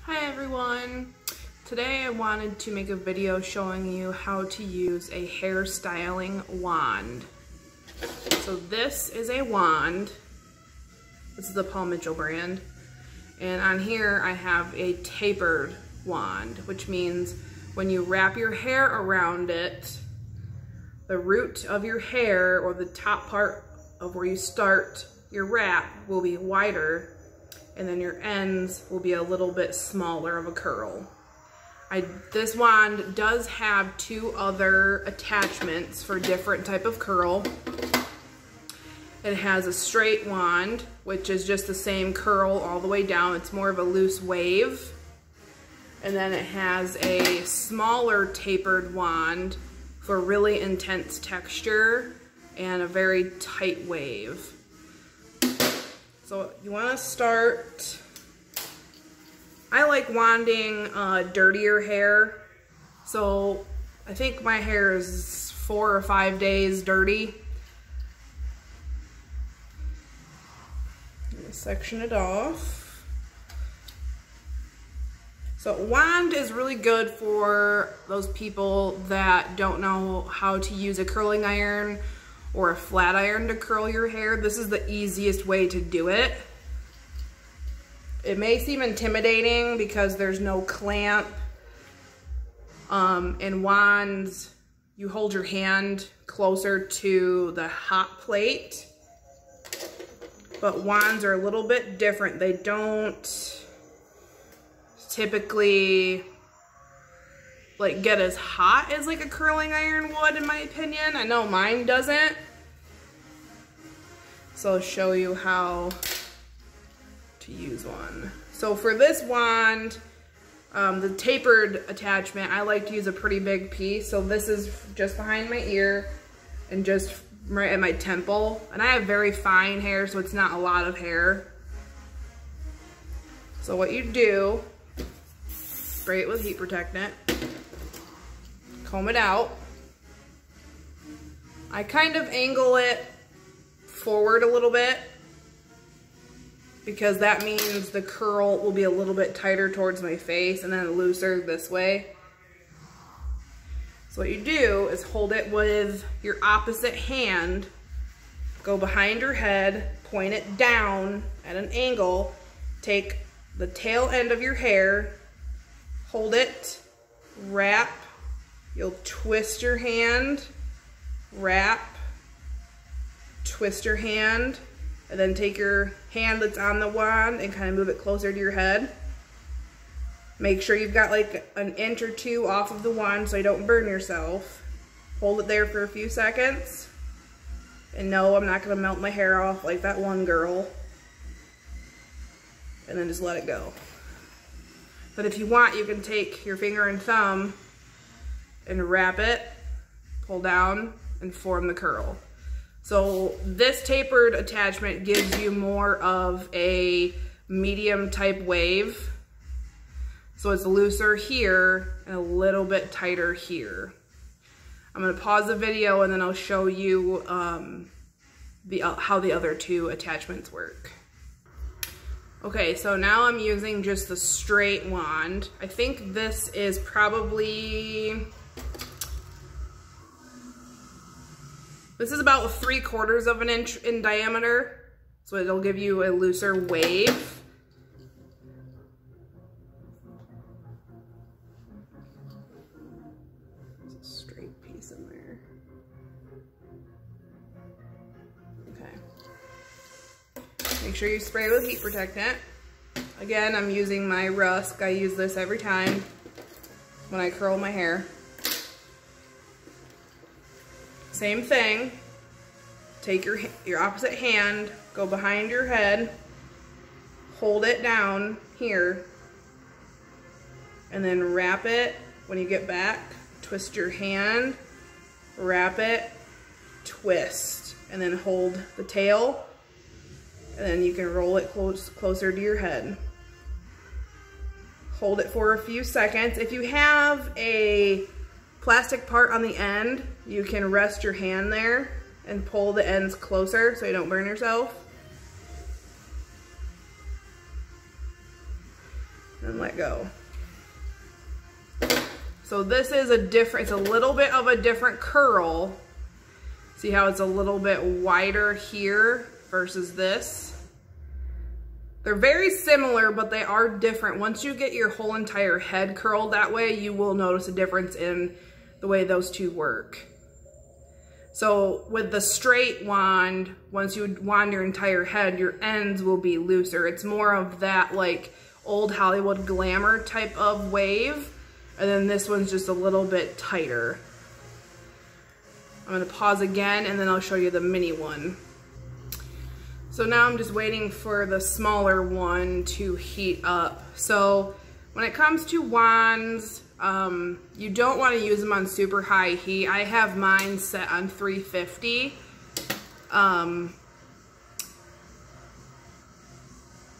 Hi everyone! Today I wanted to make a video showing you how to use a hair styling wand. So this is a wand. This is the Paul Mitchell brand. And on here I have a tapered wand, which means when you wrap your hair around it, the root of your hair, or the top part of where you start your wrap, will be wider, and then your ends will be a little bit smaller of a curl. This wand does have two other attachments for different type of curl. It has a straight wand, which is just the same curl all the way down. It's more of a loose wave. And then it has a smaller tapered wand for really intense texture and a very tight wave. So you want to start, I like wanding dirtier hair. So I think my hair is 4 or 5 days dirty. Section it off. So wand is really good for those people that don't know how to use a curling iron or a flat iron to curl your hair. This is the easiest way to do it. It may seem intimidating because there's no clamp. In wands, you hold your hand closer to the hot plate. But wands are a little bit different. They don't typically like get as hot as like a curling iron would, in my opinion. I know mine doesn't. So I'll show you how to use one. So for this wand, the tapered attachment, I like to use a pretty big piece. So this is just behind my ear and just right at my temple. And I have very fine hair, so it's not a lot of hair. So what you do, spray it with heat protectant, comb it out. I kind of angle it forward a little bit because that means the curl will be a little bit tighter towards my face and then looser this way. So what you do is hold it with your opposite hand, go behind your head, point it down at an angle, take the tail end of your hair, hold it, wrap, you'll twist your hand, wrap, twist your hand, and then take your hand that's on the wand and kind of move it closer to your head. Make sure you've got like an inch or two off of the wand so you don't burn yourself. Hold it there for a few seconds. And no, I'm not gonna melt my hair off like that one girl. And then just let it go. But if you want, you can take your finger and thumb and wrap it, pull down, and form the curl. So this tapered attachment gives you more of a medium type wave. So it's looser here and a little bit tighter here. I'm gonna pause the video and then I'll show you how the other two attachments work. Okay, so now I'm using just the straight wand. I think this is probably, this is about 3/4 of an inch in diameter. So it'll give you a looser wave. In there. Okay. Make sure you spray with heat protectant. Again, I'm using my Rusk. I use this every time when I curl my hair. Same thing. Take your opposite hand, go behind your head, hold it down here, and then wrap it when you get back. Twist your hand, wrap it, twist, and then hold the tail, and then you can roll it closer to your head. Hold it for a few seconds. If you have a plastic part on the end, you can rest your hand there and pull the ends closer so you don't burn yourself. and let go. So this is it's a little bit of a different curl. See how it's a little bit wider here versus this? They're very similar, but they are different. Once you get your whole entire head curled that way, you will notice a difference in the way those two work. So with the straight wand, once you wand your entire head, your ends will be looser. It's more of that like old Hollywood glamour type of wave. And then this one's just a little bit tighter. I'm gonna pause again and then I'll show you the mini one. So now I'm just waiting for the smaller one to heat up. So when it comes to wands, you don't want to use them on super high heat. I have mine set on 350.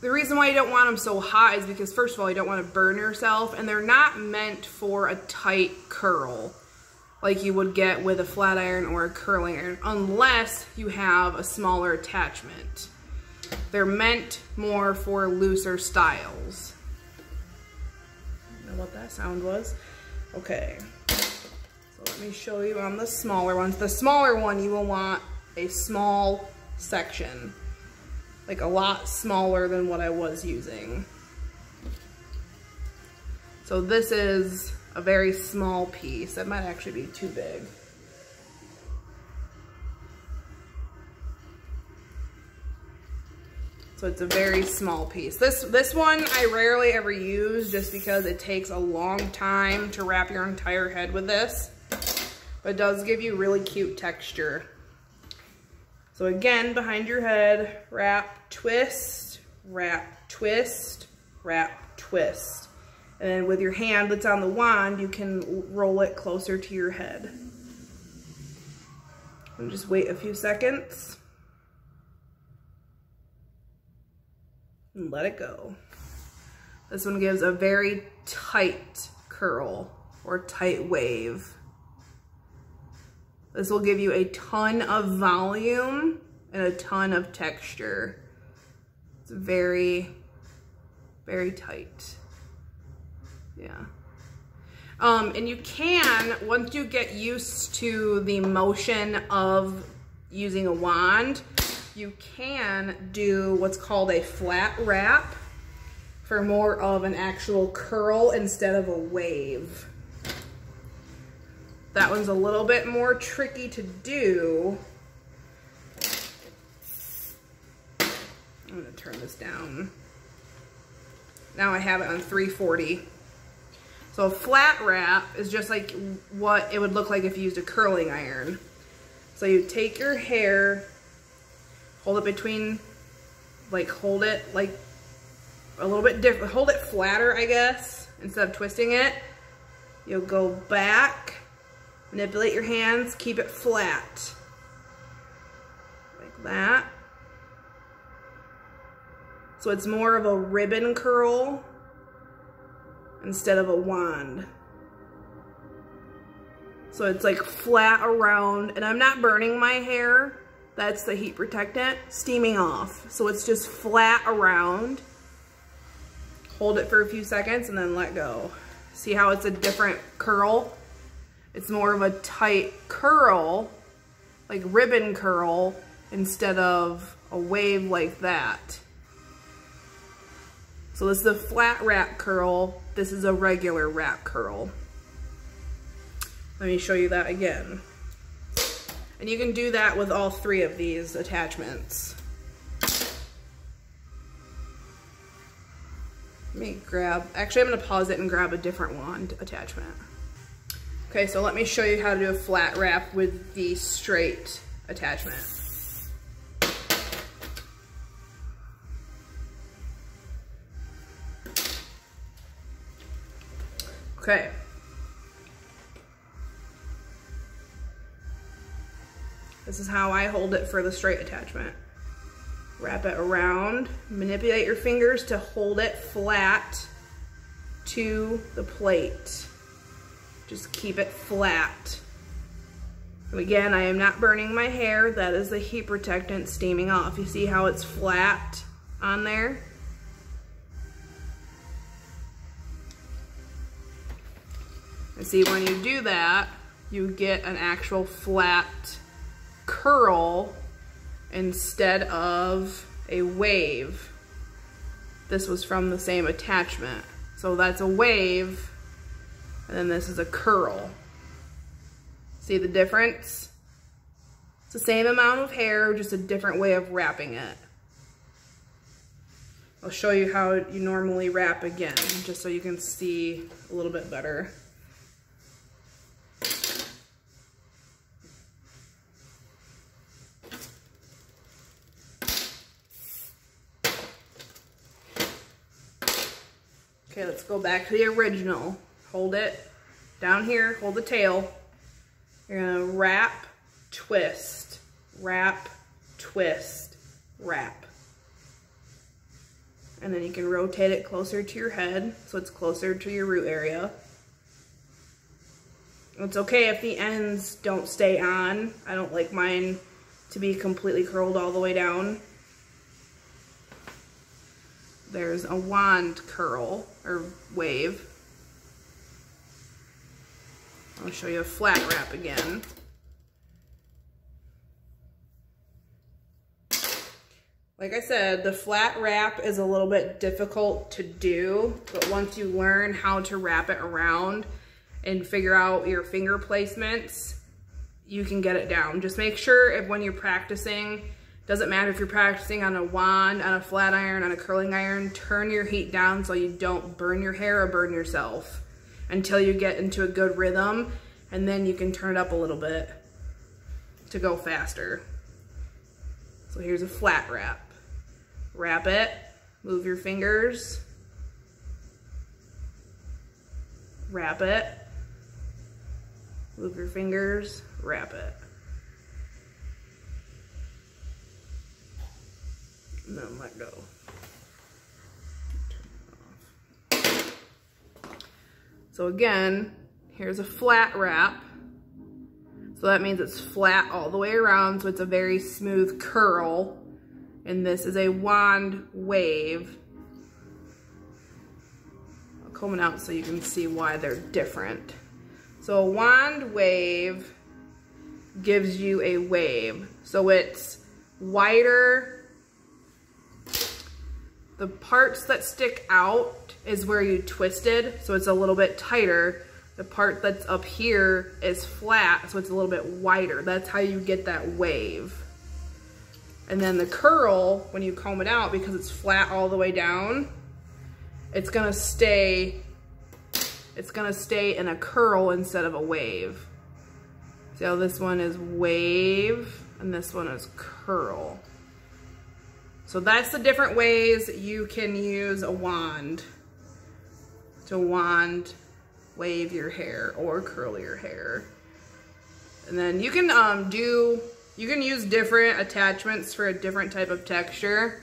The reason why you don't want them so hot is because, first of all, you don't want to burn yourself, and they're not meant for a tight curl like you would get with a flat iron or a curling iron, unless you have a smaller attachment. They're meant more for looser styles. I don't know what that sound was. Okay, so let me show you on the smaller ones. The smaller one, you will want a small section, like a lot smaller than what I was using. So this is a very small piece. That might actually be too big. So it's a very small piece. This one I rarely ever use just because it takes a long time to wrap your entire head with this. But it does give you really cute texture. So again, behind your head, wrap, twist, wrap, twist, wrap, twist. And then with your hand that's on the wand, you can roll it closer to your head. And just wait a few seconds. And let it go. This one gives a very tight curl or tight wave. This will give you a ton of volume and a ton of texture. It's very, very tight. Yeah. And you can, once you get used to the motion of using a wand, you can do what's called a flat wrap for more of an actual curl instead of a wave. That one's a little bit more tricky to do. I'm gonna turn this down. Now I have it on 340. So a flat wrap is just like what it would look like if you used a curling iron. So you take your hair, hold it between, like hold it like a little bit different, hold it flatter, I guess, instead of twisting it. You'll go back, manipulate your hands, keep it flat, like that. So it's more of a ribbon curl instead of a wand. So it's like flat around, and I'm not burning my hair. That's the heat protectant steaming off. So it's just flat around. Hold it for a few seconds and then let go. See how it's a different curl? It's more of a tight curl, like ribbon curl, instead of a wave like that. So this is a flat wrap curl. This is a regular wrap curl. Let me show you that again. And you can do that with all three of these attachments. Let me grab, actually I'm gonna pause it and grab a different wand attachment. Okay, so let me show you how to do a flat wrap with the straight attachment. Okay. This is how I hold it for the straight attachment. Wrap it around, manipulate your fingers to hold it flat to the plate. Just keep it flat. And again, I am not burning my hair. That is the heat protectant steaming off. You see how it's flat on there? And see, when you do that, you get an actual flat curl instead of a wave. This was from the same attachment. So that's a wave, and then this is a curl. See the difference? It's the same amount of hair, just a different way of wrapping it. I'll show you how you normally wrap again, just so you can see a little bit better. Okay, let's go back to the original. Hold it down here, hold the tail. You're gonna wrap, twist, wrap, twist, wrap. And then you can rotate it closer to your head, so it's closer to your root area. It's okay if the ends don't stay on. I don't like mine to be completely curled all the way down. There's a wand curl, or wave. I'll show you a flat wrap again. Like I said, the flat wrap is a little bit difficult to do, but once you learn how to wrap it around and figure out your finger placements, you can get it down. Just make sure if when you're practicing, doesn't matter if you're practicing on a wand, on a flat iron, on a curling iron, turn your heat down so you don't burn your hair or burn yourself until you get into a good rhythm, and then you can turn it up a little bit to go faster. So here's a flat wrap. Wrap it, move your fingers, wrap it, move your fingers, wrap it. And then let go. Turn it off. So again, here's a flat wrap. So that means it's flat all the way around, so it's a very smooth curl. And this is a wand wave. I'll comb it out so you can see why they're different. So a wand wave gives you a wave. So it's wider. The parts that stick out is where you twisted, so it's a little bit tighter. The part that's up here is flat, so it's a little bit wider. That's how you get that wave. And then the curl, when you comb it out, because it's flat all the way down, it's gonna stay in a curl instead of a wave. See how this one is wave and this one is curl. So that's the different ways you can use a wand to wand wave your hair or curl your hair. And then you can you can use different attachments for a different type of texture,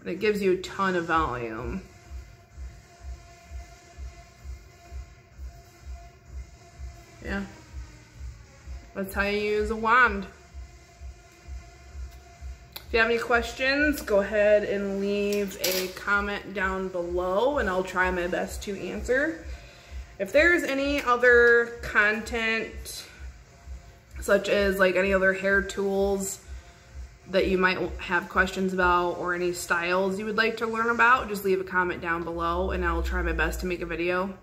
and it gives you a ton of volume. Yeah, that's how you use a wand. If you have any questions, go ahead and leave a comment down below and I'll try my best to answer. If there's any other content, such as like any other hair tools that you might have questions about, or any styles you would like to learn about, just leave a comment down below and I'll try my best to make a video.